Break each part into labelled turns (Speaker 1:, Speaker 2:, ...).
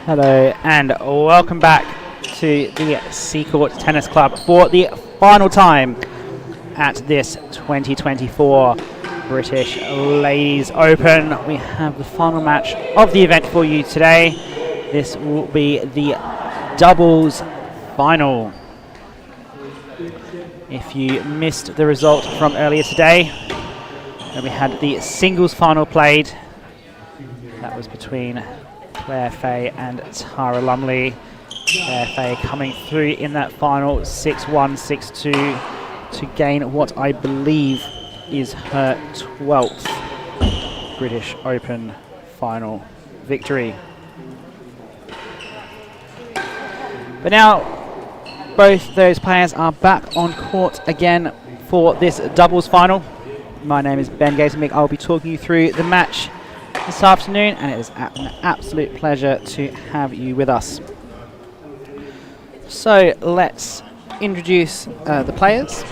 Speaker 1: Hello and welcome back to the Seacourt Tennis Club for the final time at this 2024 British Ladies Open. We have the final match of the event for you today. This will be the doubles final. If you missed the result from earlier today, then we had the singles final played. That was between Claire Fahey and T&RA Lumley. Claire Fahey coming through in that final 6-1, 6-2 to gain what I believe is her 12th British Open final victory. But now both those players are back on court again for this doubles final. My name is Ben Gatemig. I'll be talking you through the match this afternoon, and it is an absolute pleasure to have you with us. So let's introduce the players.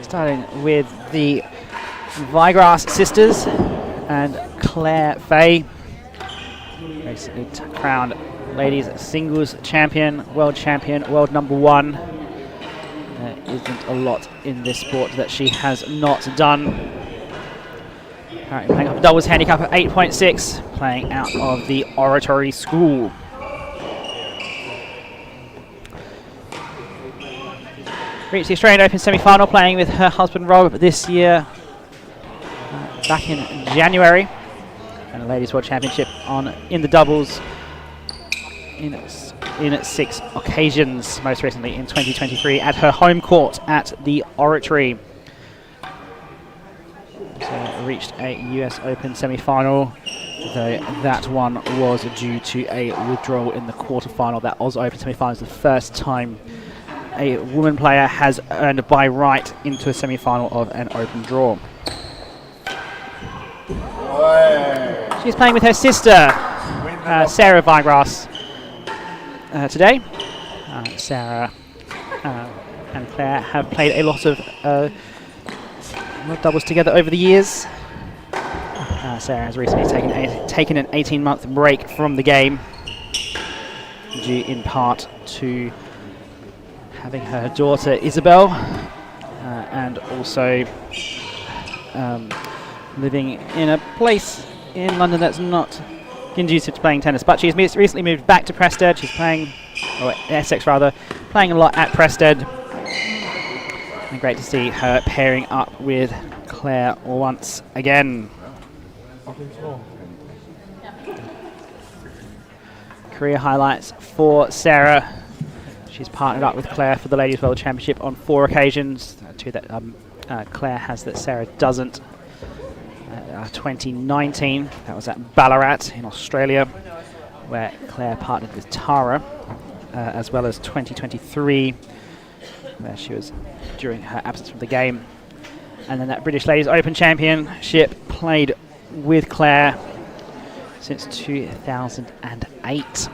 Speaker 1: Starting with the Vigrass sisters and Claire Fahey, recently crowned ladies singles champion, world number one. There isn't a lot in this sport that she has not done. Currently playing off a doubles handicap of 8.6, playing out of the Oratory School. Reached the Australian Open semi-final, playing with her husband Rob this year, back in January, and the Ladies World Championship in the doubles in 6 occasions, most recently in 2023 at her home court at the Oratory. So reached a US Open semi-final, though that one was due to a withdrawal in the quarter-final. That Oz Open semi-final is the first time a woman player has earned by right into a semi-final of an open draw. She's playing with her sister, Sarah Vigrass, today. Sarah and Claire have played a lot of doubles together over the years. Sarah has recently taken an 18-month break from the game, due in part to having her daughter Isabel, and also living in a place in London that's not conducive to playing tennis. But she's recently moved back to Prested. She's playing, or Essex rather, playing a lot at Prested. And great to see her pairing up with Claire once again. Career highlights for Sarah. She's partnered up with Claire for the Ladies World Championship on 4 occasions. 2 that Claire has that Sarah doesn't. 2019, that was at Ballarat in Australia, where Claire partnered with T&RA, as well as 2023, where she was during her absence from the game. And then that British Ladies Open Championship, played with Claire since 2008.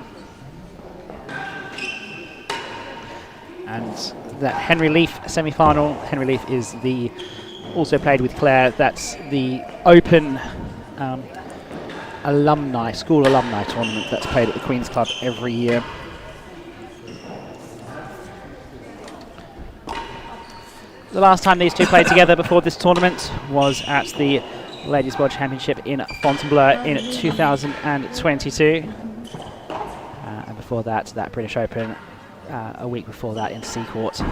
Speaker 1: And that Henry Leaf semi-final. Henry Leaf is the also played with Claire. That's the Open school alumni tournament that's played at the Queen's Club every year. The last time these two played together before this tournament was at the Ladies World Championship in Fontainebleau in 2022. And before that, that British Open a week before that in Seacourt,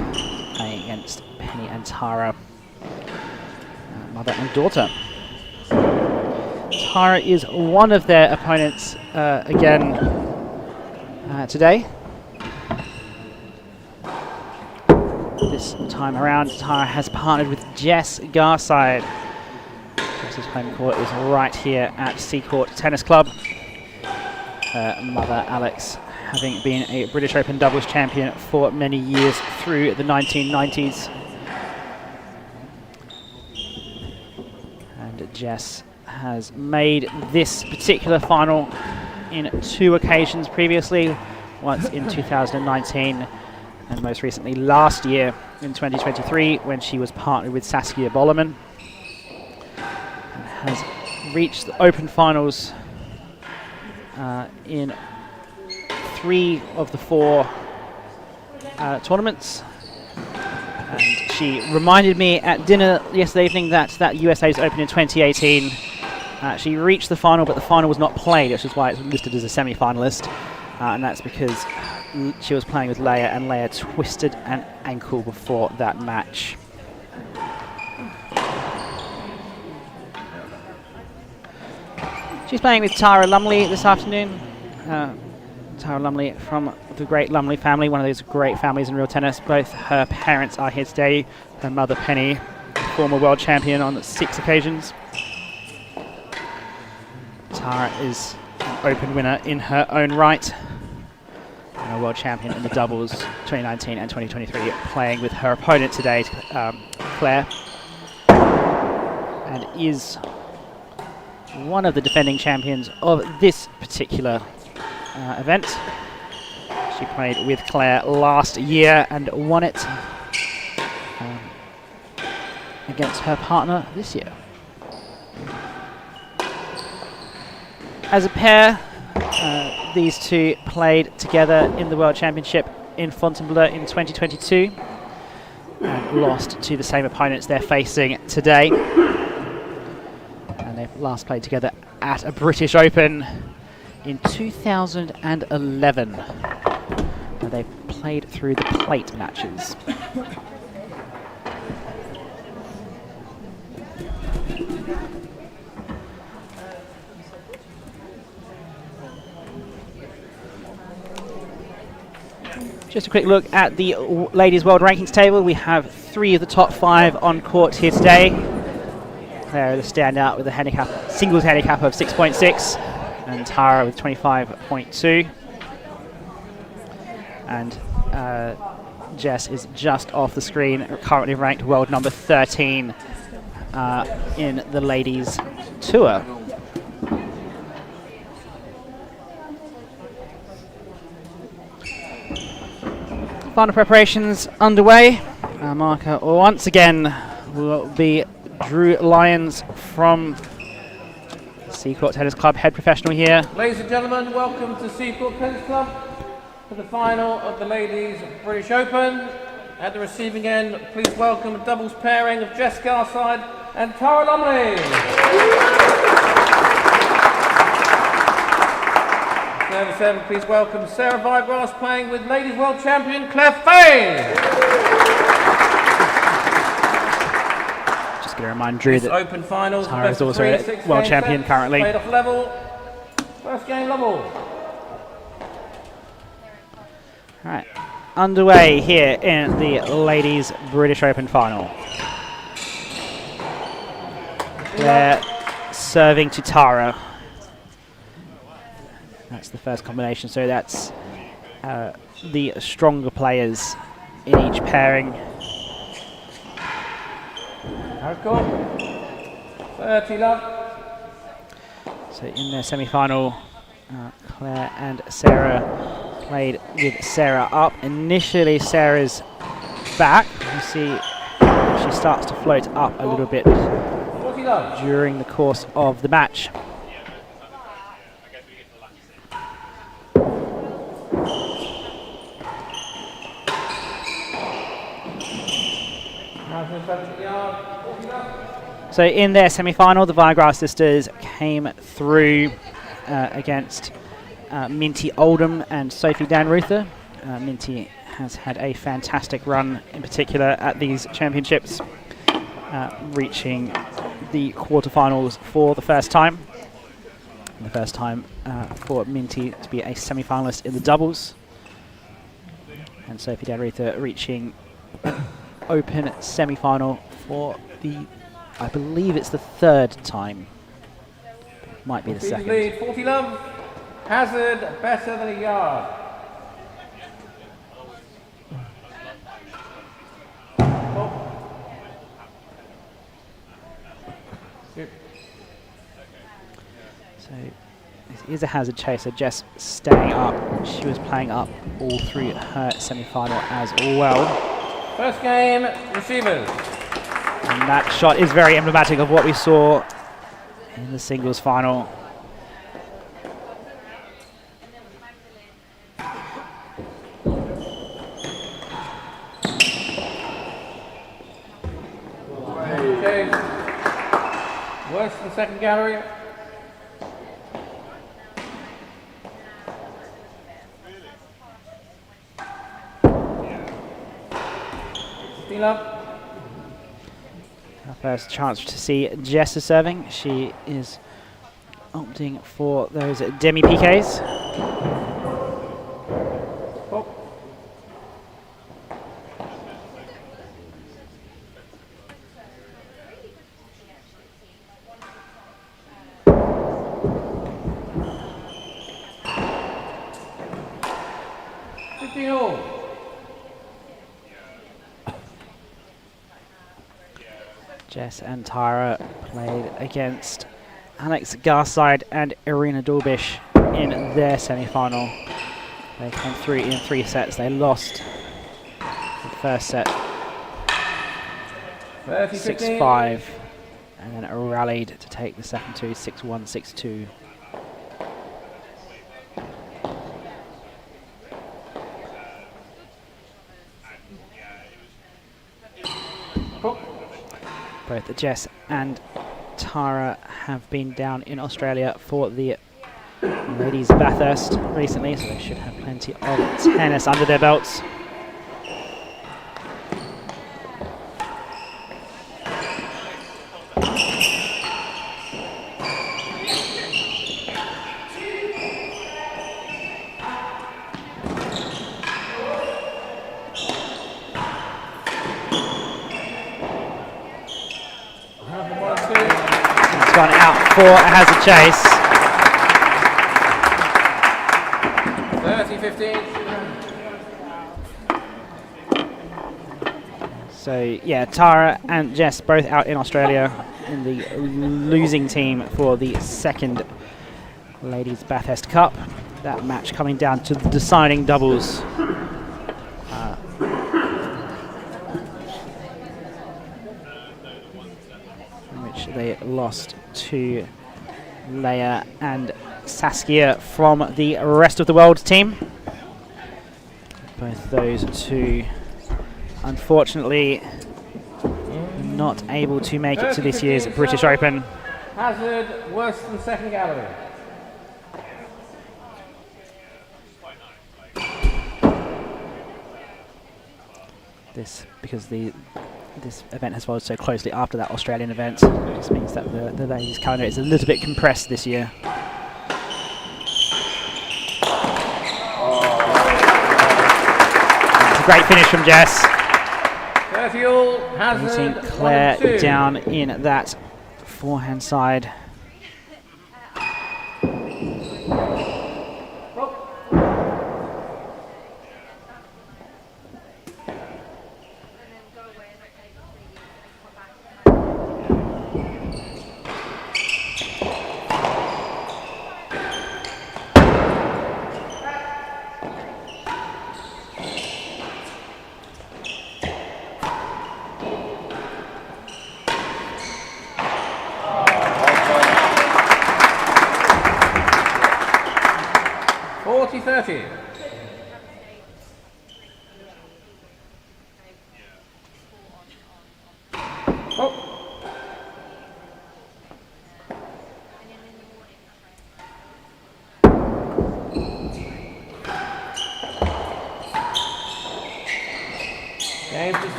Speaker 1: playing against Penny and T&RA, mother and daughter. T&RA is one of their opponents again today. This time around, T&RA has partnered with Jess Garside. Jess's home court is right here at Seacourt Tennis Club. Her mother, Alex, having been a British Open doubles champion for many years through the 1990s. And Jess has made this particular final in 2 occasions previously, once in 2019 and most recently last year in 2023 when she was partnered with Saskia Bollerman, and has reached the Open finals in 3 of the 4 tournaments. And she reminded me at dinner yesterday evening that USA's Open in 2018, she reached the final, but the final was not played, which is why it's listed as a semi-finalist. And that's because she was playing with Leia, and Leia twisted an ankle before that match. She's playing with T&RA Lumley this afternoon. T&RA Lumley from the great Lumley family, one of those great families in real tennis. Both her parents are here today. Her mother, Penny, former world champion on 6 occasions. T&RA is an Open winner in her own right, and a world champion in the doubles 2019 and 2023, playing with her opponent today, Claire, and is one of the defending champions of this particular event. She played with Claire last year and won it against her partner this year. As a pair, these two played together in the World Championship in Fontainebleau in 2022 and lost to the same opponents they're facing today. And they've last played together at a British Open in 2011, where they played through the plate matches. Just a quick look at the ladies' world rankings table. We have 3 of the top 5 on court here today. Claire, the standout with a singles handicap of 6.6, and T&RA with 25.2. And Jess is just off the screen, currently ranked world number 13 in the ladies' tour. Final preparations underway. Our marker once again will be Drew Lyons from Seacourt Tennis Club, head professional here.
Speaker 2: Ladies and gentlemen, welcome to Seacourt Tennis Club for the final of the Ladies British Open. At the receiving end, please welcome a doubles pairing of Jess Garside and T&RA Lumley. Service 7, please welcome Sarah Vigrass playing with Ladies World Champion Claire Fahey.
Speaker 1: Just going to remind Drew that
Speaker 2: Open finals,
Speaker 1: T&RA is also a world champion currently.
Speaker 2: Played off level. First game level.
Speaker 1: Alright, underway here in the Ladies British Open final. They're serving to T&RA. That's the first combination, so that's the stronger players in each pairing.
Speaker 2: 30 love.
Speaker 1: So in their semi-final, Claire and Sarah played with Sarah up. Initially, Sarah's back. You see she starts to float up a little bit during the course of the match. So in their semi-final, the Vigrass sisters came through against Minty Oldham and Sophie Danruther. Minty has had a fantastic run, in particular at these championships, reaching the quarterfinals for the first time. And the first time for Minty to be a semi-finalist in the doubles. And Sophie Danruther reaching an Open semi-final for the, I believe it's the 3rd time. Might be the 2nd.
Speaker 2: Lead, 40 love. Hazard better than a yard.
Speaker 1: So this is a hazard chaser. Jess staying up. She was playing up all through her semi-final as well.
Speaker 2: First game, receivers.
Speaker 1: And that shot is very emblematic of what we saw in the singles final.
Speaker 2: Okay. Worse than second gallery. Up.
Speaker 1: Our first chance to see Jess is serving. She is opting for those demi-PKs.
Speaker 2: Oh.
Speaker 1: Jess and T&RA played against Alex Garside and Irina Dorbish in their semi-final. They came through in 3 sets. They lost the first set 6-5 and then rallied to take the second two 6-1, 6-2. Both Jess and T&RA have been down in Australia for the ladies Bathurst recently, so they should have plenty of tennis under their belts. Gone out for a hazard chase.
Speaker 2: 30-15.
Speaker 1: So yeah, T&RA and Jess both out in Australia in the losing team for the second Ladies Bathurst Cup. That match coming down to the deciding doubles. In which they lost to Leia and Saskia from the rest of the world team. Both those two unfortunately not able to make it to this year's British Open.
Speaker 2: Hazard worse than second gallery.
Speaker 1: This because this event has followed so closely after that Australian event. It just means that the ladies' calendar is a little bit compressed this year. It's a great finish from Jess.
Speaker 2: 30 all, hazard
Speaker 1: Beating Claire down in that forehand side.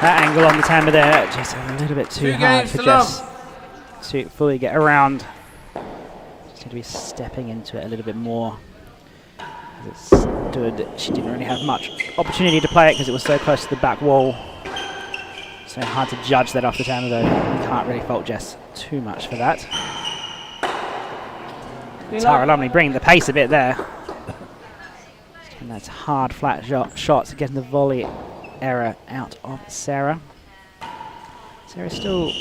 Speaker 1: That angle on the timber there, just a little bit too hard for Jess to fully get around. Just need to be stepping into it a little bit more. As it stood, she didn't really have much opportunity to play it because it was so close to the back wall. So hard to judge that off the timber though. You can't really fault Jess too much for that. T&RA Lumley bringing the pace a bit there. And that's hard flat shots, getting the volley error out of Sarah. Sarah's still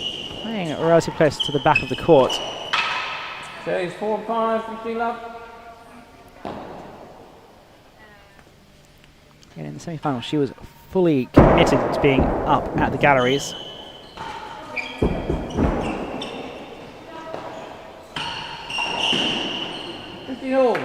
Speaker 1: playing relatively close to the back of the court.
Speaker 2: Jay's 4-5, 15 love.
Speaker 1: And in the semi-final, she was fully committed to being up at the galleries.
Speaker 2: 50 all.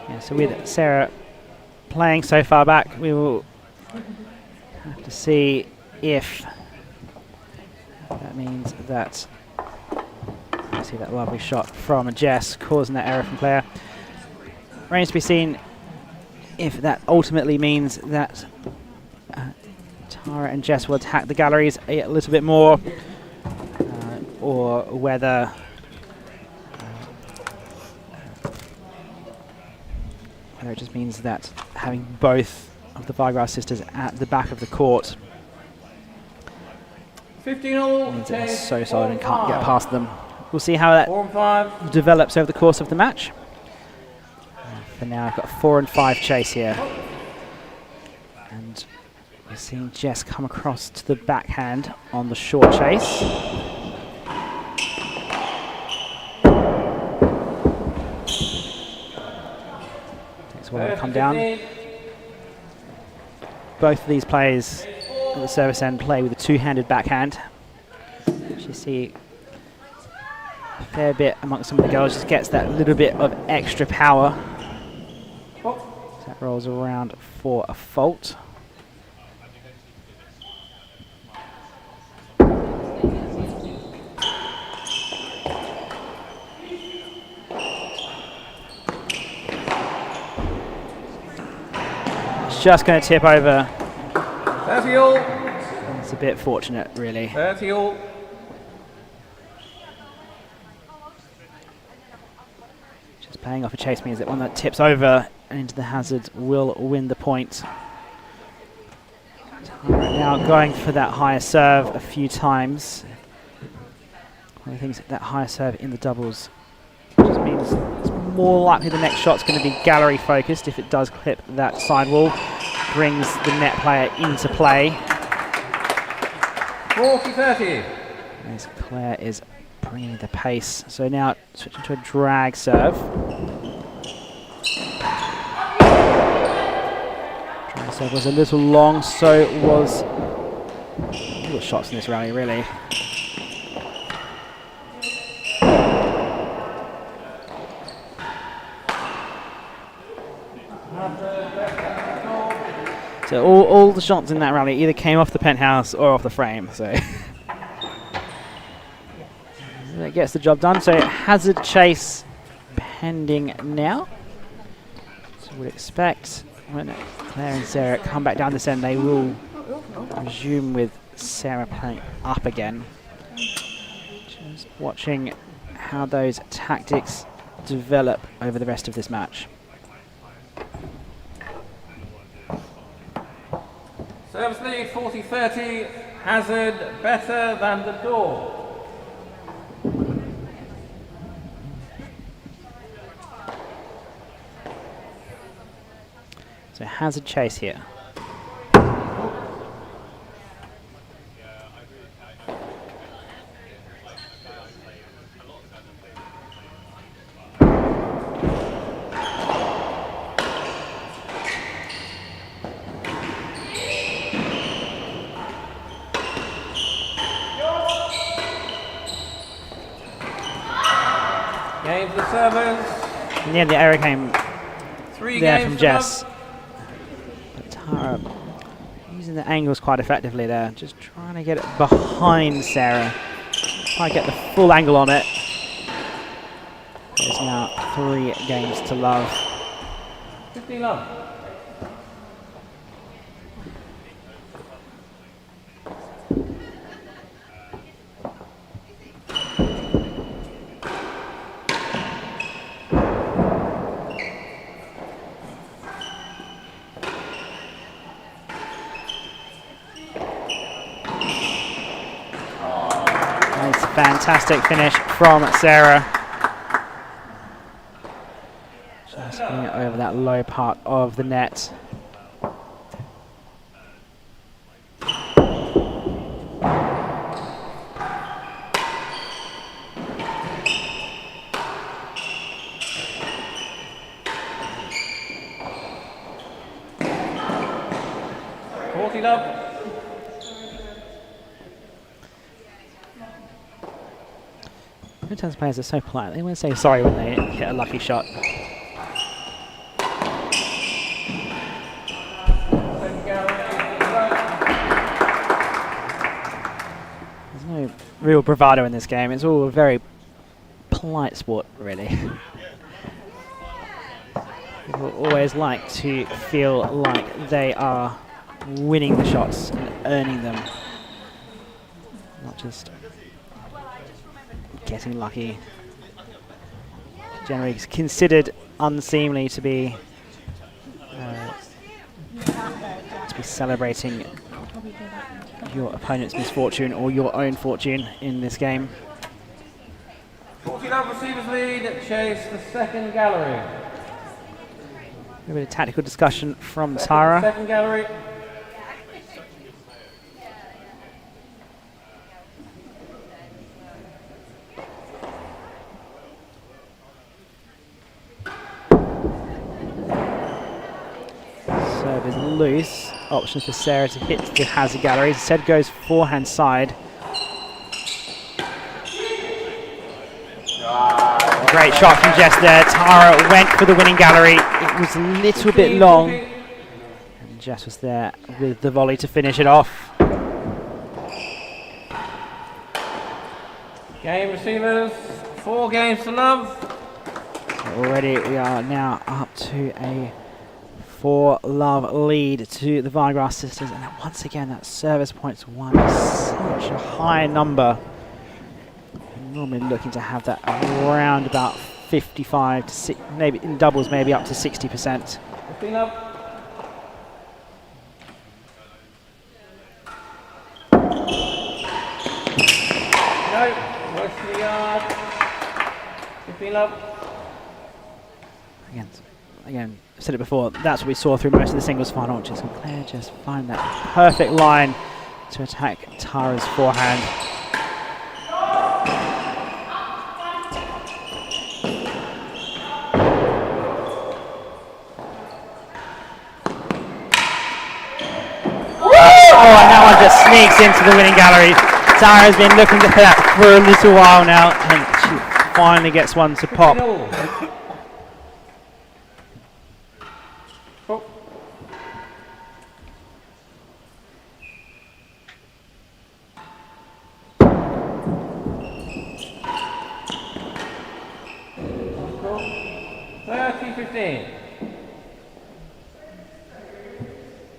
Speaker 1: Yeah, so with Sarah playing so far back, we will have to see if that means that. See that lovely shot from Jess causing that error from Claire. Remains to be seen if that ultimately means that Tara and Jess will attack the galleries a little bit more, or whether it just means that having both of the Vigrass sisters at the back of the court
Speaker 2: 15 all
Speaker 1: means they're so solid and can't get past them. We'll see how that
Speaker 2: 4 and 5
Speaker 1: develops over the course of the match. For now, I've got 4 and 5 chase here. And we're seeing Jess come across to the backhand on the short chase. Takes a while to come down. Both of these players at the service end play with a two-handed backhand. As you see, a fair bit amongst some of the girls just gets that little bit of extra power. So that rolls around for a fault. It's just going to tip over.
Speaker 2: 30 all.
Speaker 1: It's a bit fortunate, really.
Speaker 2: 30 all.
Speaker 1: Just playing off a chase means that one that tips over and into the hazard will win the point. Tara now going for that higher serve a few times. One of the things that higher serve in the doubles just means it's more likely the next shot's going to be gallery focused if it does clip that sidewall. Brings the net player into play.
Speaker 2: 40-30.
Speaker 1: As Claire is bringing the pace. So now switching to a drag serve. Drag serve was a little long, so was all the shots in this rally, really. So all the shots in that rally either came off the penthouse or off the frame. So that gets the job done. So hazard chase pending now. So we'd expect when Claire and Sarah come back down this end, they will resume with Sarah playing up again. Just watching how those tactics develop over the rest of this match.
Speaker 2: Service lead 40-30, hazard better than the door.
Speaker 1: So hazard chase here.
Speaker 2: Game for the servers.
Speaker 1: In the end, the error came
Speaker 2: 3
Speaker 1: there
Speaker 2: games
Speaker 1: from
Speaker 2: for
Speaker 1: Jess. But Tara using the angles quite effectively there, just trying to get it behind Sarah. Try to get the full angle on it. There's now 3 games to love.
Speaker 2: 15 love.
Speaker 1: Fantastic finish from Sarah. Just getting it over that low part of the net. Sometimes players are so polite, they won't say sorry when they hit a lucky shot. There's no real bravado in this game. It's all a very polite sport, really. People always like to feel like they are winning the shots and earning them, not just getting lucky. Generally considered unseemly to be celebrating your opponent's misfortune or your own fortune in this game.
Speaker 2: 14 receivers lead, chase the second gallery.
Speaker 1: A bit of tactical discussion from T&RA.
Speaker 2: Second gallery.
Speaker 1: Serve is loose. Options for Sarah to hit the hazard gallery. Instead goes forehand side. Great shot from Jess there. T&RA went for the winning gallery. It was a little bit long. And Jess was there with the volley to finish it off.
Speaker 2: Game receivers, 4 games to love.
Speaker 1: So already we are now up to a 4-love lead to the Vigrass sisters. And once again, that service points won is such a high number. Normally looking to have that around about 55 to 6, maybe in doubles, maybe up to 60%.
Speaker 2: 15 up. No, west of the yard. 15 up.
Speaker 1: Again, I've said it before, that's what we saw through most of the singles final, which is Claire just find that perfect line to attack T&RA's forehand. Oh, and that one just sneaks into the winning gallery. T&RA has been looking for that for a little while now, and she finally gets one to pop.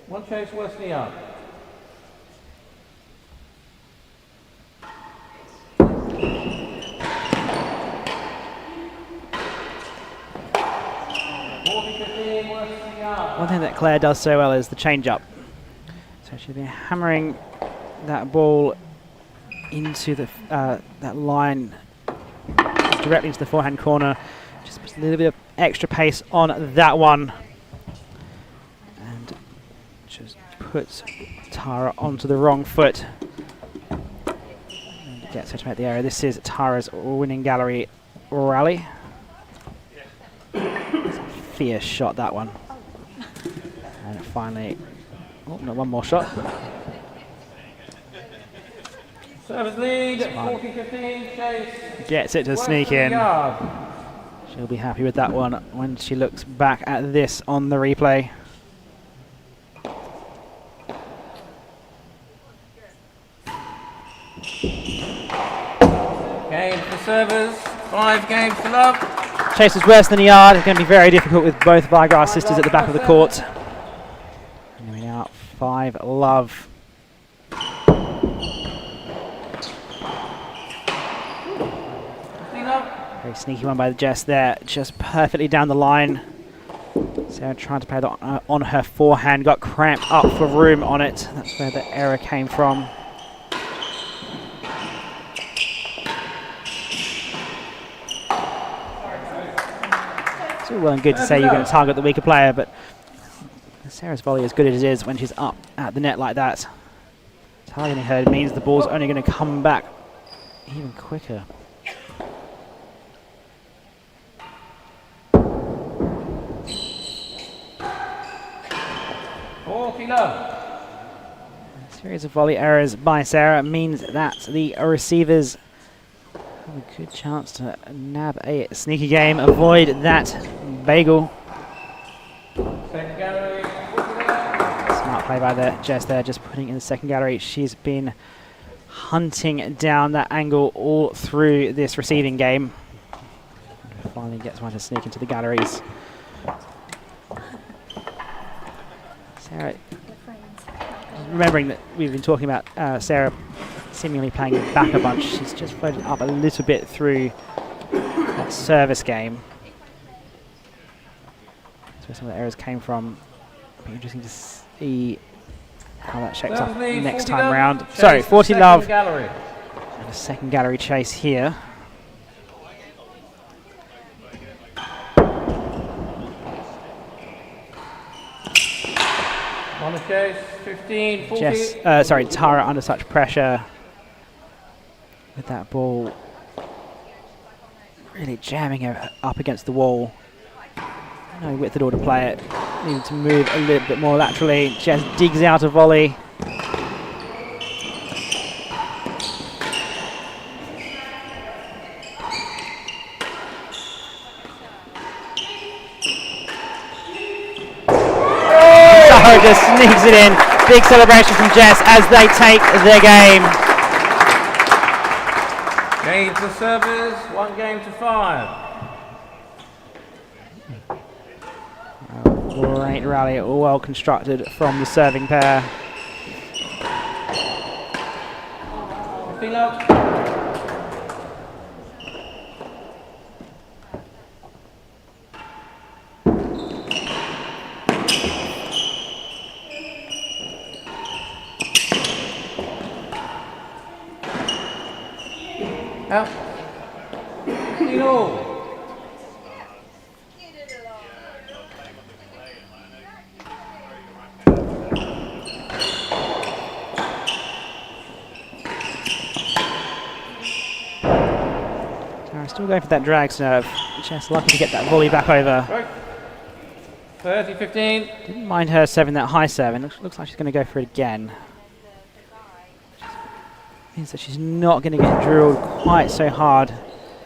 Speaker 2: One chase west of the yard.
Speaker 1: One thing that Claire does so well is the change-up. So she's been hammering that ball into the that line directly into the forehand corner. Just puts a little bit of extra pace on that one. And just puts T&RA onto the wrong foot. And gets her to make the error. This is T&RA's winning gallery rally. It's a fierce shot, that one. And finally, oh no, one more shot.
Speaker 2: Service lead, 40-15, chase.
Speaker 1: Gets it to sneak in. She'll be happy with that one when she looks back at this on the replay.
Speaker 2: Game for servers, 5 games to love.
Speaker 1: Chase is worse than the yard. It's going to be very difficult with both Vigrass sisters at the back of the court. And we are 5-love. Very sneaky one by the Jess there, just perfectly down the line. Sarah trying to play that on her forehand, got cramped up for room on it. That's where the error came from. It's all well and good to say you're going to target the weaker player, but Sarah's volley, as good as it is when she's up at the net like that, targeting her means the ball's only going to come back even quicker.
Speaker 2: A
Speaker 1: series of volley errors by Sarah means that the receivers A good chance to nab a sneaky game, avoid that bagel.
Speaker 2: Second gallery.
Speaker 1: Smart play by the Jess there, just putting in the second gallery. She's been hunting down that angle all through this receiving game. Finally gets one to sneak into the galleries. Sarah, remembering that we've been talking about Sarah seemingly playing back a bunch, she's just floated up a little bit through that service game. That's where some of the errors came from. It'll be interesting to see how that shapes up next time round. So, 40 love and a second gallery chase here.
Speaker 2: On the chase, 15, 40.
Speaker 1: Sorry, Tara under such pressure with that ball really jamming her up against the wall. No width at all to play it. Needed to move a little bit more laterally. Jess digs out a volley. Tara just sneaks it in. Big celebration from Jess as they take their game.
Speaker 2: Game to service, 1 game to 5.
Speaker 1: Great rally, well constructed from the serving pair.
Speaker 2: 15 love. Out. 15 all.
Speaker 1: Still going for that drag serve. Just lucky to get that volley back over.
Speaker 2: 30-15.
Speaker 1: Didn't mind her serving that high serve, and looks like she's going to go for it again. Means that she's not going to get drilled quite so hard.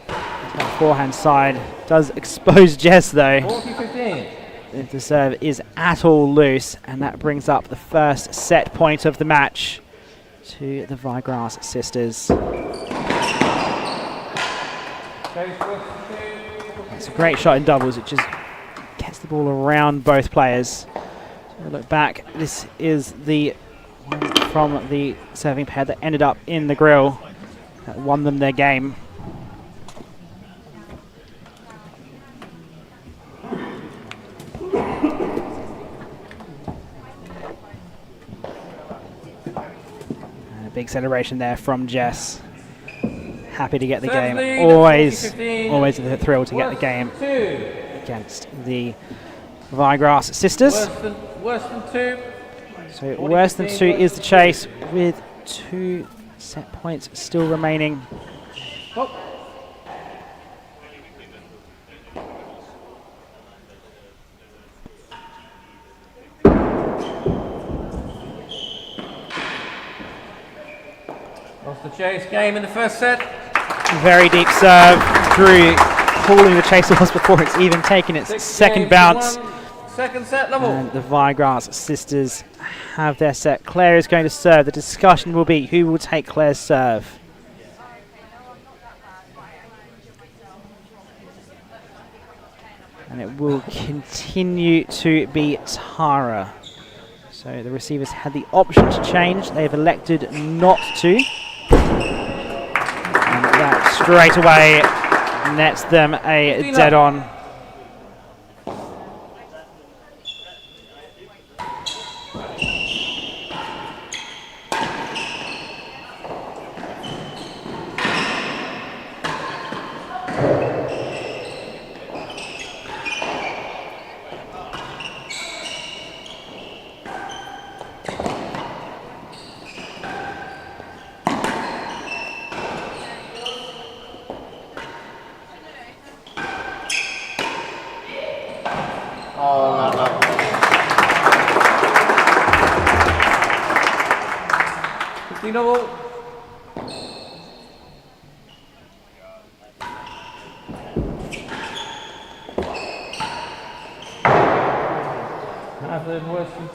Speaker 1: That forehand side does expose Jess though.
Speaker 2: 40-15.
Speaker 1: If the serve is at all loose, and that brings up the first set point of the match to the Vigrass sisters. It's a great shot in doubles. It just gets the ball around both players. So look back. This is the one from the serving pair that ended up in the grill that won them their game. And a big celebration there from Jess. Happy to get the game. Always a thrill to get the game against the Vigrass sisters.
Speaker 2: Worse than 2.
Speaker 1: So worse than 2 is the chase with 2 set points still remaining.
Speaker 2: Oh. Lost the chase game in the first set.
Speaker 1: Very deep serve. Drew pulling the chase off before it's even taken its second bounce.
Speaker 2: Second set level.
Speaker 1: And the Vigrass sisters have their set. Claire is going to serve. The discussion will be who will take Claire's serve. And it will continue to be Tara. So the receivers had the option to change. They've elected not to. And that straight away nets them a dead on.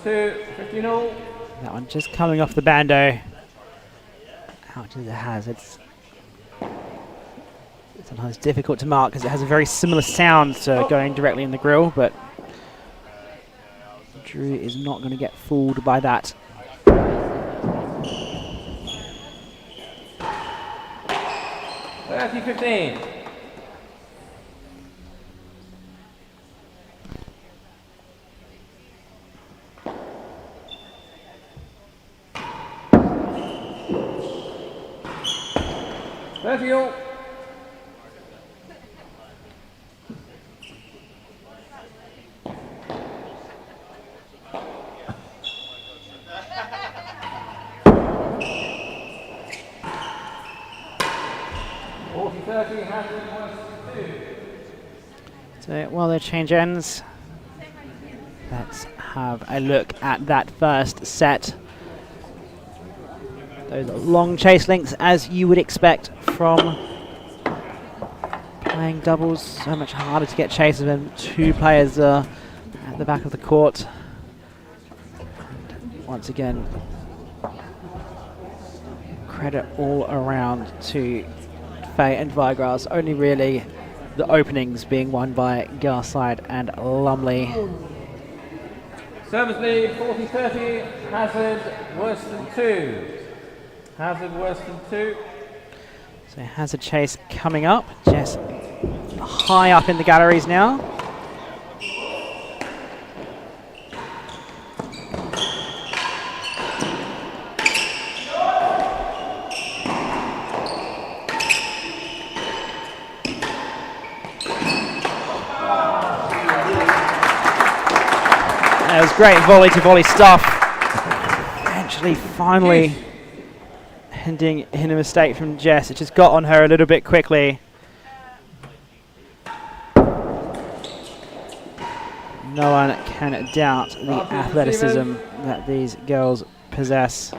Speaker 2: 2, 15 all.
Speaker 1: That one just coming off the bando. How much it has? It's sometimes difficult to mark because it has a very similar sound to going directly in the grill, but Drew is not going to get fooled by that.
Speaker 2: 30-15. All.
Speaker 1: So while they change ends, let's have a look at that first set. Those long chase links, as you would expect from playing doubles. So much harder to get chases when two players are at the back of the court. And once again, credit all around to Fahey and Vigrass. Only really the openings being won by Garside and Lumley.
Speaker 2: Service lead 40-30. Hazard worse than 2. Hazard worse than 2.
Speaker 1: So Hazard chase coming up. Jess high up in the galleries now. That was great volley-to-volley stuff. Eventually, finally, ending in a mistake from Jess. It just got on her a little bit quickly. No one can doubt the athleticism that these girls possess.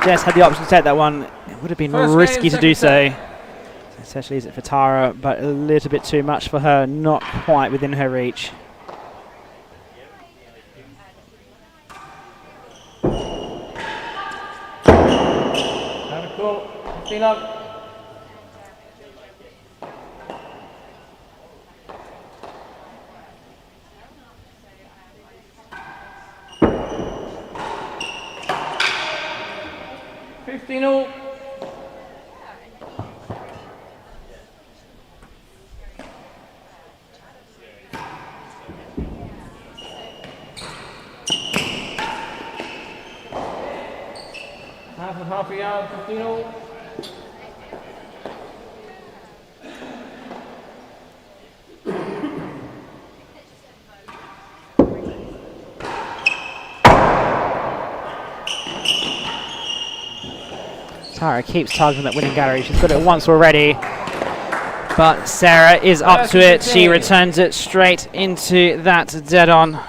Speaker 1: Jess had the option to take that one. It would have been risky to do so. Essentially, is it for Tara, but a little bit too much for her, not quite within her reach.
Speaker 2: Have a call. 15 up. All. Half a yard, 15 all.
Speaker 1: Tara keeps targeting that winning gallery. She's got it once already, but Sarah is up to it. She returns it straight into that dead on.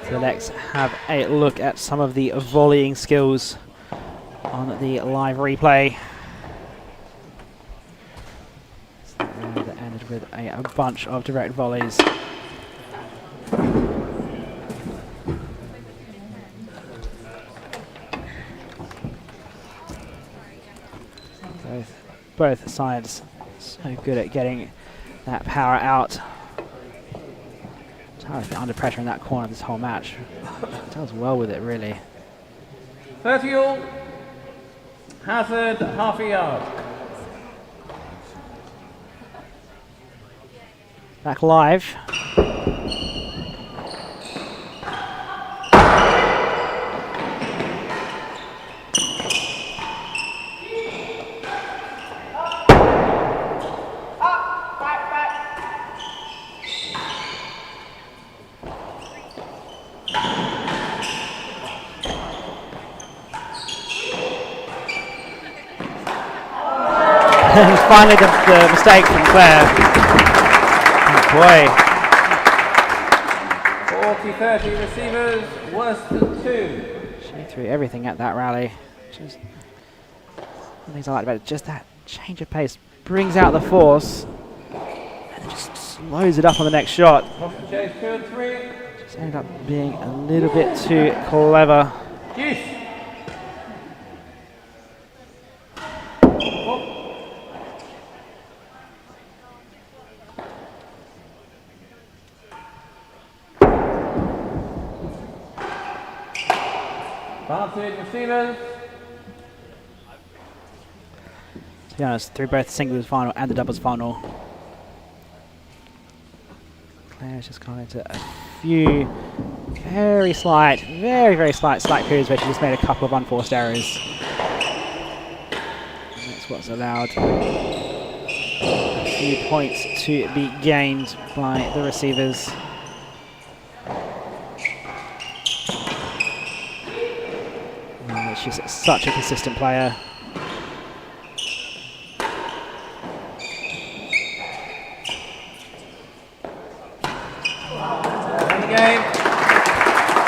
Speaker 1: So let's have a look at some of the volleying skills on the live replay. So that ended with a bunch of direct volleys. Both sides so good at getting that power out. Tara's been under pressure in that corner this whole match. Does well with it, really.
Speaker 2: 30 all. Hazard, half a yard.
Speaker 1: Back live. And finally the mistake from Claire. Oh boy.
Speaker 2: 40-30 receivers, worse than 2.
Speaker 1: She threw everything at that rally. Just the things I like about it, just that change of pace brings out the force and it just slows it up on the next shot.
Speaker 2: Chase 2 and 3.
Speaker 1: Just ended up being a little bit too clever.
Speaker 2: Yes. Advantage receivers.
Speaker 1: To be honest, through both the singles final and the doubles final, Claire's just gone into a few very slight periods where she just made a couple of unforced errors. And that's what's allowed a few points to be gained by the receivers. She's such a consistent player.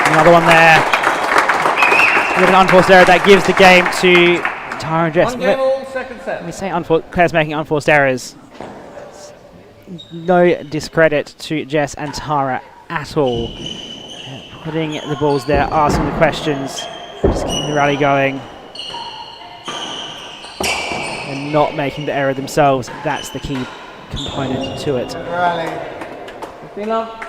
Speaker 1: Another one there. We have an unforced error that gives the game to T&RA and Jess.
Speaker 2: One game all, second set.
Speaker 1: When we say Claire's making unforced errors, no discredit to Jess and T&RA at all. Putting the balls there, asking the questions, just keeping the rally going, and not making the error themselves. That's the key component to it.
Speaker 2: Rally. 15 love.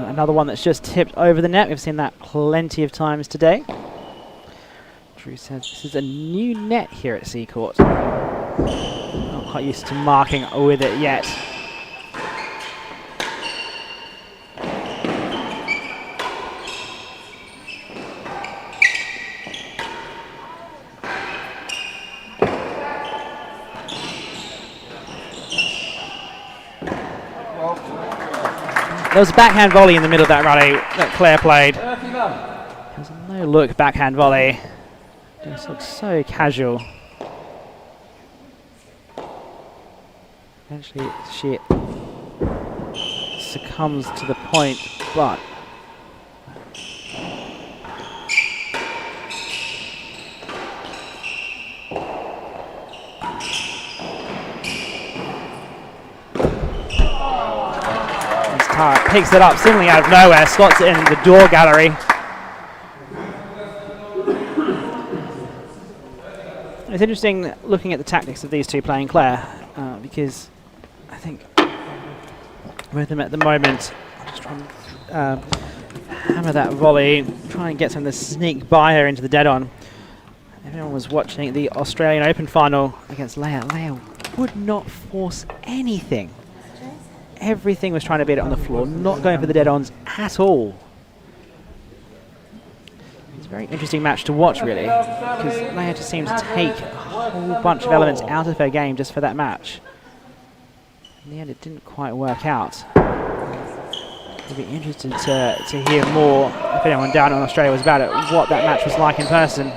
Speaker 1: Another one that's just tipped over the net. We've seen that plenty of times today. Drew says this is a new net here at Seacourt. Not quite used to marking with it yet. There was a backhand volley in the middle of that rally that Claire played. There was a no-look backhand volley. Just looks so casual. Eventually she succumbs to the point, but picks it up seemingly out of nowhere, slots it in the door gallery. It's interesting looking at the tactics of these two playing Claire, because I think both of them at the moment are just trying to hammer that volley, try and get some of the sneak by her into the dead-on. Everyone was watching the Australian Open final against Leah. Leah would not force anything. Everything was trying to beat it on the floor, not going for the dead-ons at all. It's a very interesting match to watch, really, because Leah just seemed to take a whole bunch of elements out of her game just for that match. In the end, it didn't quite work out. I'd be interested to hear more, if anyone down in Australia was about it, what that match was like in person.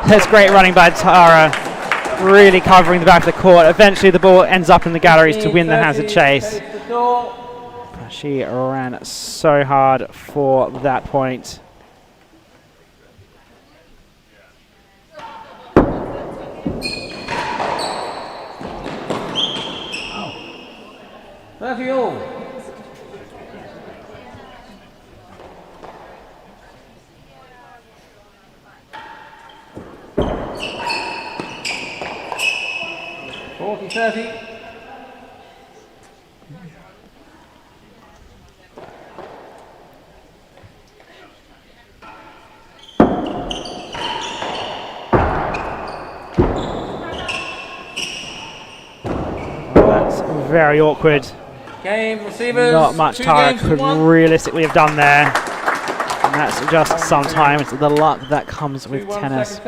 Speaker 1: That's great running by T&RA, really covering the back of the court. Eventually the ball ends up in the galleries to win the hazard chase. But she ran so hard for that point.
Speaker 2: That's you.
Speaker 1: very awkward.
Speaker 2: Game receivers.
Speaker 1: Not much Tara could realistically have done there. And that's just sometimes the luck that comes with tennis.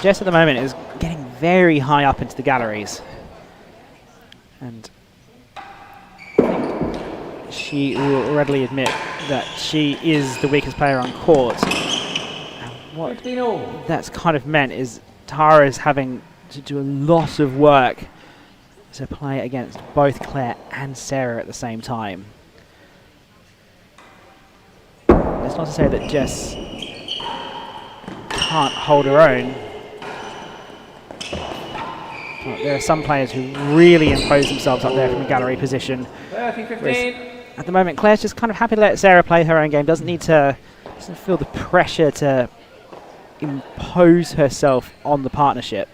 Speaker 1: Jess at the moment is getting very high up into the galleries. And she will readily admit that she is the weakest player on court. And what that's kind of meant is Tara is having to do a lot of work to play against both Claire and Sarah at the same time. It's not to say that Jess can't hold her own. But there are some players who really impose themselves up there from a gallery position.
Speaker 2: 30-15.
Speaker 1: At the moment, Claire's just kind of happy to let Sarah play her own game. Doesn't feel the pressure to impose herself on the partnership.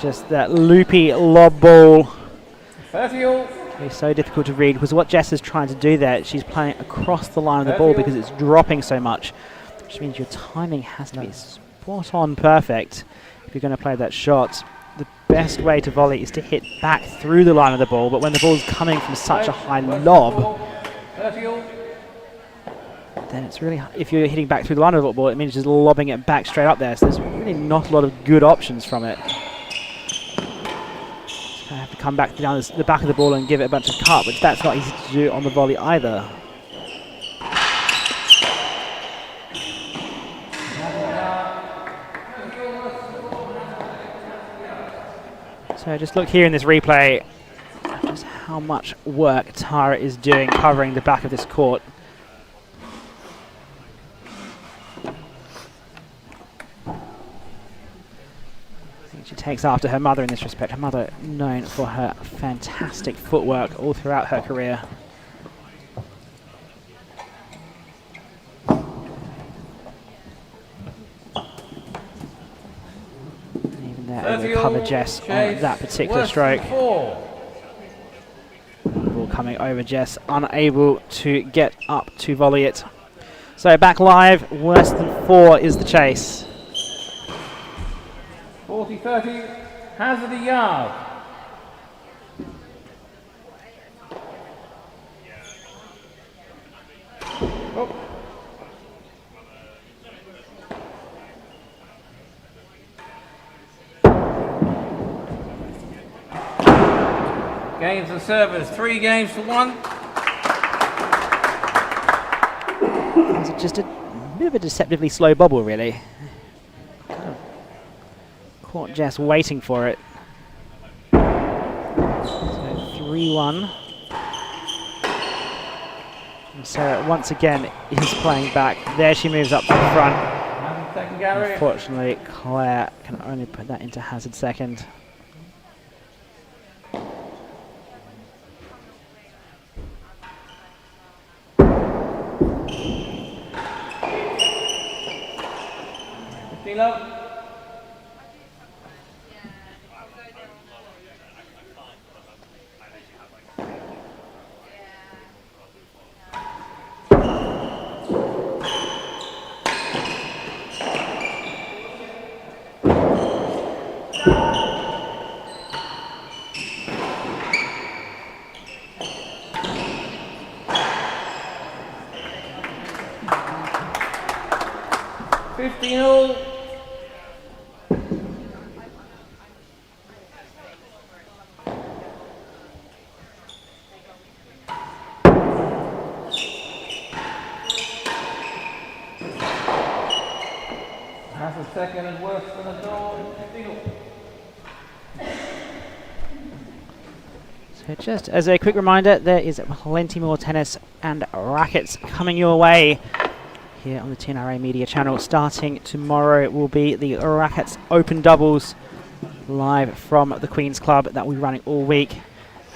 Speaker 1: Just that loopy lob ball.
Speaker 2: 30-all.
Speaker 1: It's so difficult to read because what Jess is trying to do there, she's playing across the line of the ball because it's dropping so much, which means your timing has to be spot on perfect if you're going to play that shot. The best way to volley is to hit back through the line of the ball, but when the ball's coming from such a high lob,
Speaker 2: 30-all.
Speaker 1: then it's really if you're hitting back through the line of the ball, it means just lobbing it back straight up there. So there's really not a lot of good options from it. I have to come back down the back of the ball and give it a bunch of cut, but that's not easy to do on the volley either. So just look here in this replay, just how much work Tara is doing covering the back of this court. She takes after her mother in this respect. Her mother known for her fantastic footwork all throughout her career. Even there, overcover Jess on that particular stroke. Ball coming over Jess, unable to get up to volley it. So back live, worse than 4 is the chase.
Speaker 2: 40-30, hazard a yard. Oh. Games and servers, 3 games to 1.
Speaker 1: It's just a bit of a deceptively slow bobble, really. Caught Jess waiting for it. So 3-1. And Sarah once again is playing back. There she moves up to the front.
Speaker 2: Second gallery.
Speaker 1: Unfortunately, Claire can only put that into hazard second.
Speaker 2: Love. Second is worse than a door.
Speaker 1: So just as a quick reminder, there is plenty more tennis and rackets coming your way here on the T&RA Media channel. Starting tomorrow will be the Rackets Open Doubles live from the Queen's Club. That will be running all week.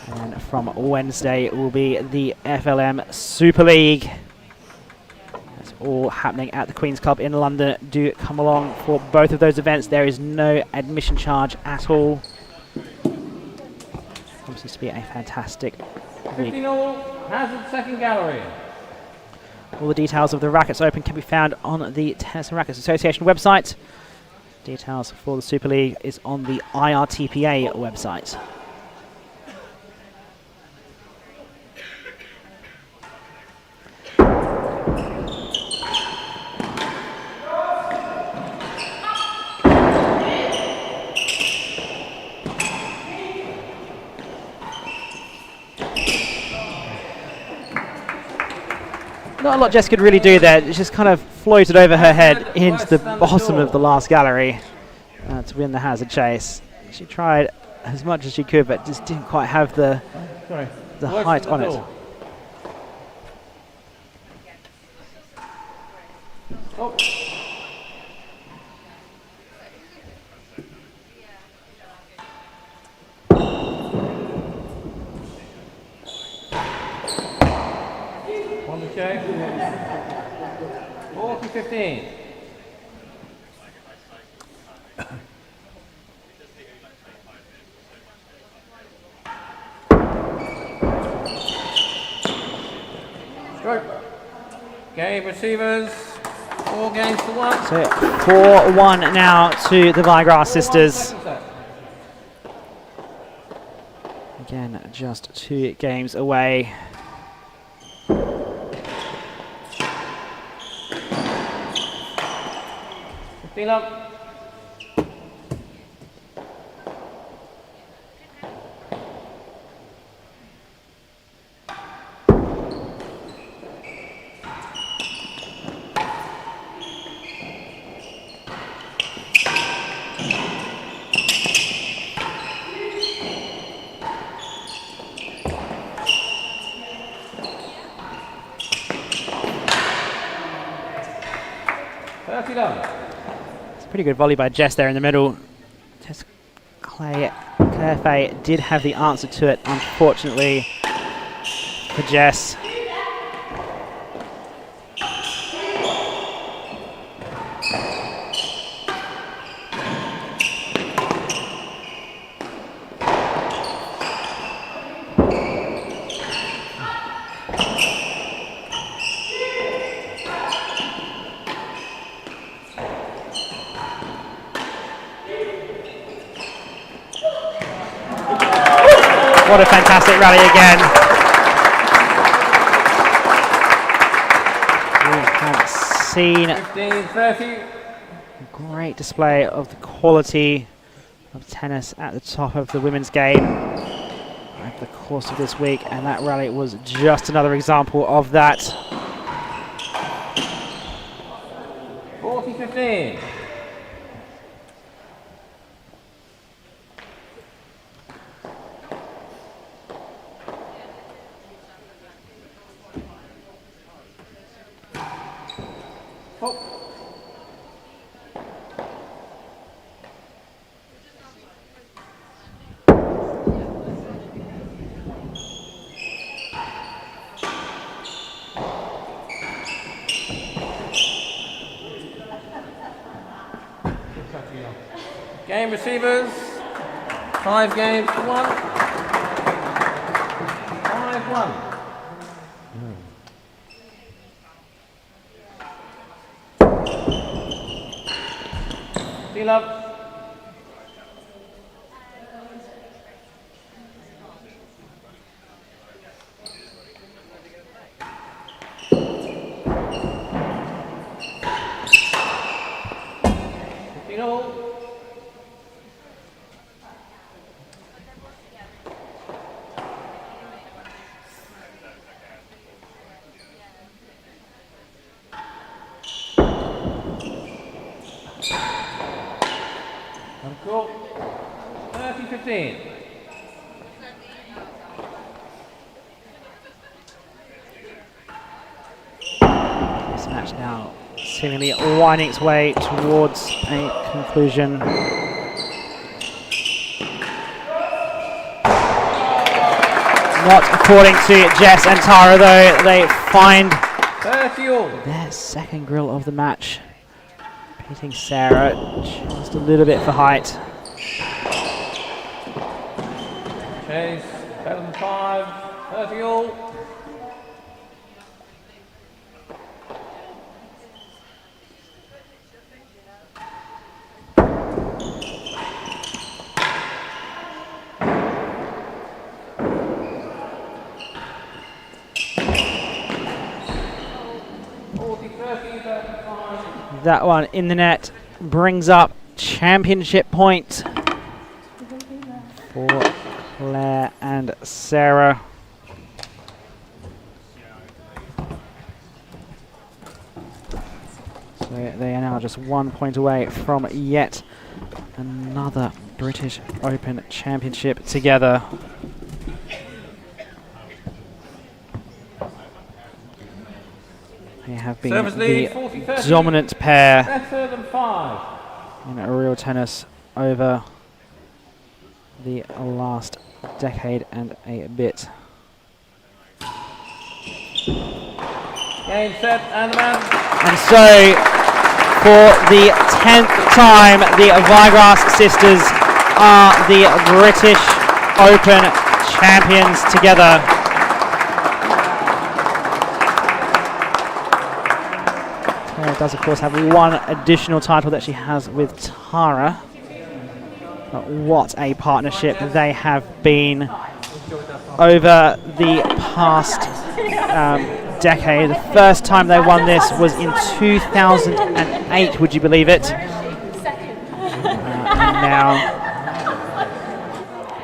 Speaker 1: And from Wednesday will be the FLM Super League. It's all happening at the Queen's Club in London. Do come along for both of those events. There is no admission charge at all. Promises to be a fantastic week.
Speaker 2: 15 all, Hazard second gallery.
Speaker 1: All the details of the Rackets Open can be found on the Tennis and Rackets Association website. Details for the Super League is on the IRTPA website. Not a lot Jess could really do there. It just kind of floated over her head into the bottom of the last gallery to win the hazard chase. She tried as much as she could, but just didn't quite have the height on it.
Speaker 2: Oh. On the check. 40-15. Stroke. Game receivers. 4 games to 1.
Speaker 1: So 4-1 now to the Vigrass sisters. Again, just 2 games away.
Speaker 2: Feel up.
Speaker 1: Pretty good volley by Jess there in the middle. Just Claire Fahey did have the answer to it, unfortunately, for Jess. What a fantastic rally again. We have seen
Speaker 2: 15-30.
Speaker 1: a great display of the quality of tennis at the top of the women's game over the course of this week, and that rally was just another example of that.
Speaker 2: 40-15. Game receivers, 5 games to 1. 5-1. Feel up. Cool. 30-15.
Speaker 1: Match now seemingly winding its way towards a conclusion. Not according to Jess and Tara, though. They find their second grill of the match, beating Sarah just a little bit for height.
Speaker 2: Chase, 7-5, 30 all.
Speaker 1: That one in the net brings up championship point for Claire and Sarah. So they are now just 1 point away from yet another British Open Championship together. They have been the dominant pair in real tennis over the last decade and a bit.
Speaker 2: Game, set, and the man.
Speaker 1: And so, for the 10th time, the Vigrass sisters are the British Open champions together. Claire does, of course, have one additional title that she has with Tara. But what a partnership they have been over the past decade. The first time they won this was in 2008, would you believe it? And now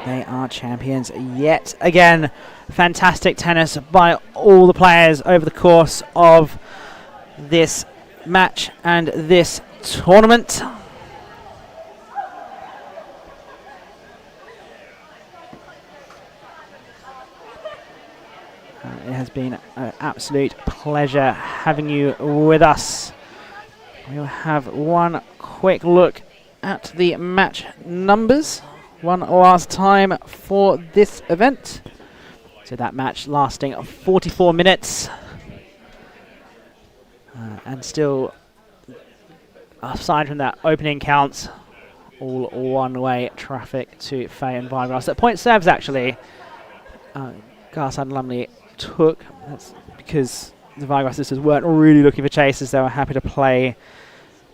Speaker 1: they are champions yet again. Fantastic tennis by all the players over the course of this match and this tournament. It has been an absolute pleasure having you with us. We'll have one quick look at the match numbers one last time for this event. So that match lasting 44 minutes. And still, aside from that opening count, all one-way traffic to Fahey and Vigrass. At point serves, actually, Garside and Lumley took. That's because the Vigrass sisters weren't really looking for chases. They were happy to play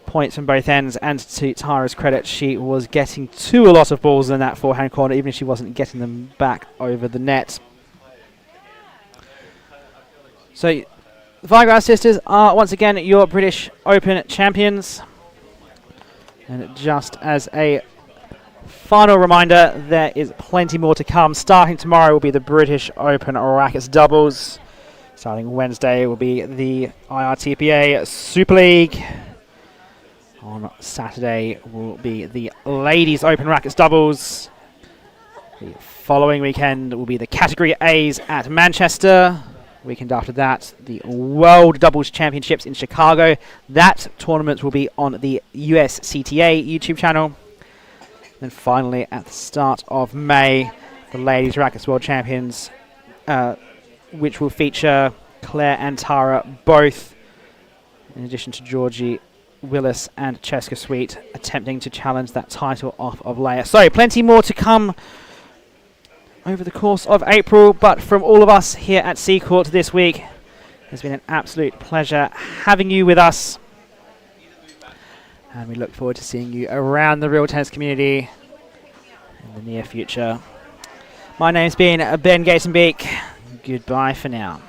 Speaker 1: points from both ends, and to Tara's credit, she was getting to a lot of balls in that forehand corner, even if she wasn't getting them back over the net. So the Vigrass sisters are once again your British Open champions. And just as a final reminder, there is plenty more to come. Starting tomorrow will be the British Open Rackets doubles. Starting Wednesday will be the LRTA Super League. On Saturday will be the Ladies Open Rackets doubles. The following weekend will be the Category A's at Manchester. Weekend after that, the World Doubles Championships in Chicago. That tournament will be on the USCTA YouTube channel. Then finally, at the start of May, the Ladies Rackets World Champions, which will feature Claire and Tara both, in addition to Georgie Willis and Cheska Sweet, attempting to challenge that title off of Leia. So, plenty more to come over the course of April, but from all of us here at Seacourt this week, it's been an absolute pleasure having you with us. And we look forward to seeing you around the real tennis community in the near future. My name's been Ben Gatenbeek. Goodbye for now.